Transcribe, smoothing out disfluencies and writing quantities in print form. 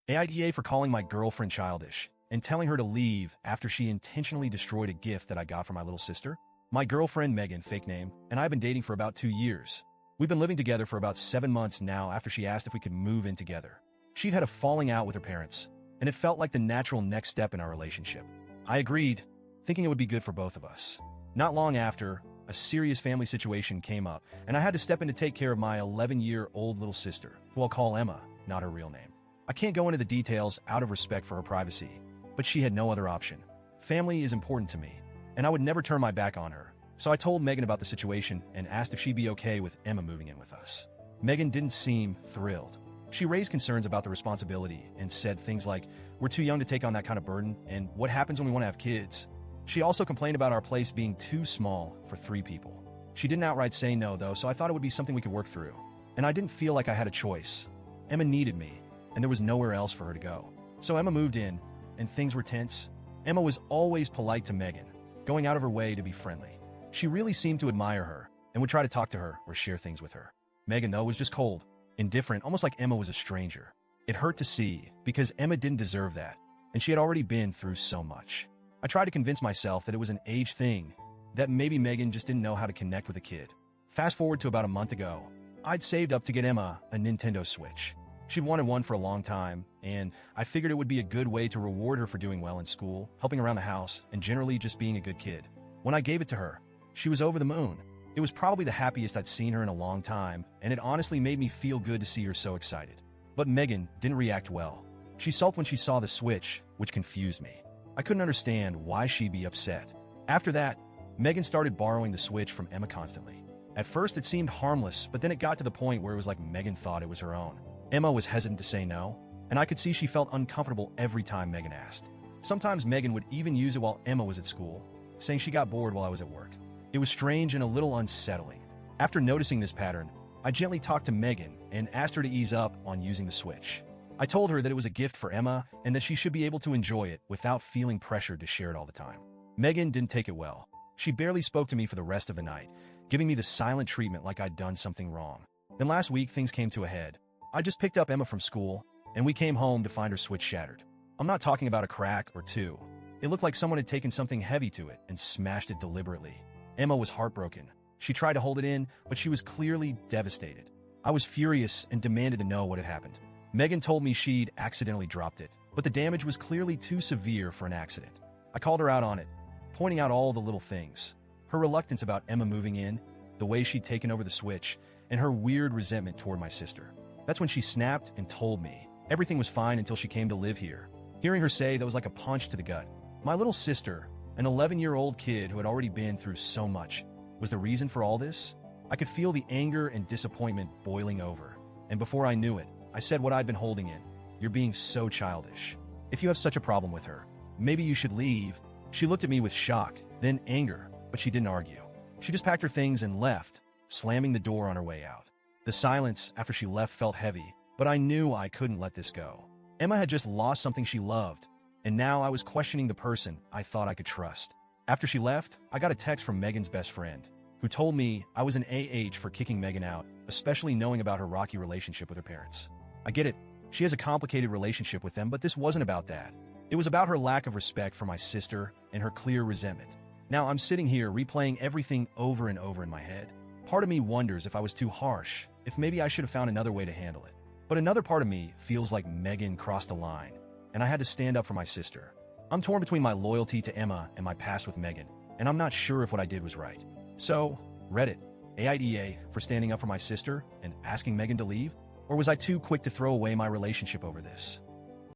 AITA for calling my girlfriend childish and telling her to leave after she intentionally destroyed a gift that I got for my little sister. My girlfriend Megan, fake name, and I have been dating for about 2 years. We've been living together for about 7 months now after she asked if we could move in together. She'd had a falling out with her parents, and it felt like the natural next step in our relationship. I agreed, thinking it would be good for both of us. Not long after, a serious family situation came up, and I had to step in to take care of my 11-year-old little sister, who I'll call Emma, not her real name. I can't go into the details out of respect for her privacy, but she had no other option. Family is important to me, and I would never turn my back on her, so I told Megan about the situation and asked if she'd be okay with Emma moving in with us. Megan didn't seem thrilled. She raised concerns about the responsibility and said things like, "We're too young to take on that kind of burden, and what happens when we want to have kids?" She also complained about our place being too small for 3 people. She didn't outright say no, though, so I thought it would be something we could work through. And I didn't feel like I had a choice. Emma needed me, and there was nowhere else for her to go. So Emma moved in, and things were tense. Emma was always polite to Megan, going out of her way to be friendly. She really seemed to admire her, and would try to talk to her or share things with her. Megan, though, was just cold, indifferent, almost like Emma was a stranger. It hurt to see, because Emma didn't deserve that, and she had already been through so much. I tried to convince myself that it was an age thing, that maybe Megan just didn't know how to connect with a kid. Fast forward to about a month ago, I'd saved up to get Emma a Nintendo Switch. She'd wanted one for a long time, and I figured it would be a good way to reward her for doing well in school, helping around the house, and generally just being a good kid. When I gave it to her, she was over the moon. It was probably the happiest I'd seen her in a long time, and it honestly made me feel good to see her so excited. But Megan didn't react well. She sulked when she saw the Switch, which confused me. I couldn't understand why she'd be upset. After that, Megan started borrowing the Switch from Emma constantly. At first, it seemed harmless, but then it got to the point where it was like Megan thought it was her own. Emma was hesitant to say no, and I could see she felt uncomfortable every time Megan asked. Sometimes Megan would even use it while Emma was at school, saying she got bored while I was at work. It was strange and a little unsettling. After noticing this pattern, I gently talked to Megan and asked her to ease up on using the Switch. I told her that it was a gift for Emma and that she should be able to enjoy it without feeling pressured to share it all the time. Megan didn't take it well. She barely spoke to me for the rest of the night, giving me the silent treatment like I'd done something wrong. Then last week, things came to a head. I just picked up Emma from school, and we came home to find her Switch shattered. I'm not talking about a crack or two. It looked like someone had taken something heavy to it and smashed it deliberately. Emma was heartbroken. She tried to hold it in, but she was clearly devastated. I was furious and demanded to know what had happened. Megan told me she'd accidentally dropped it, but the damage was clearly too severe for an accident. I called her out on it, pointing out all the little things. Her reluctance about Emma moving in, the way she'd taken over the Switch, and her weird resentment toward my sister. That's when she snapped and told me everything was fine until she came to live here. Hearing her say that was like a punch to the gut. My little sister, an 11-year-old kid who had already been through so much, was the reason for all this? I could feel the anger and disappointment boiling over, and before I knew it, I said what I'd been holding in. "You're being so childish. If you have such a problem with her, maybe you should leave." She looked at me with shock, then anger, but she didn't argue. She just packed her things and left, slamming the door on her way out. The silence after she left felt heavy, but I knew I couldn't let this go. Emma had just lost something she loved, and now I was questioning the person I thought I could trust. After she left, I got a text from Megan's best friend, who told me I was an AH for kicking Megan out, especially knowing about her rocky relationship with her parents. I get it. She has a complicated relationship with them, but this wasn't about that. It was about her lack of respect for my sister and her clear resentment. Now I'm sitting here replaying everything over and over in my head. Part of me wonders if I was too harsh, if maybe I should have found another way to handle it. But another part of me feels like Megan crossed a line, and I had to stand up for my sister. I'm torn between my loyalty to Emma and my past with Megan, and I'm not sure if what I did was right. So, Reddit, AITA for standing up for my sister and asking Megan to leave? Or was I too quick to throw away my relationship over this?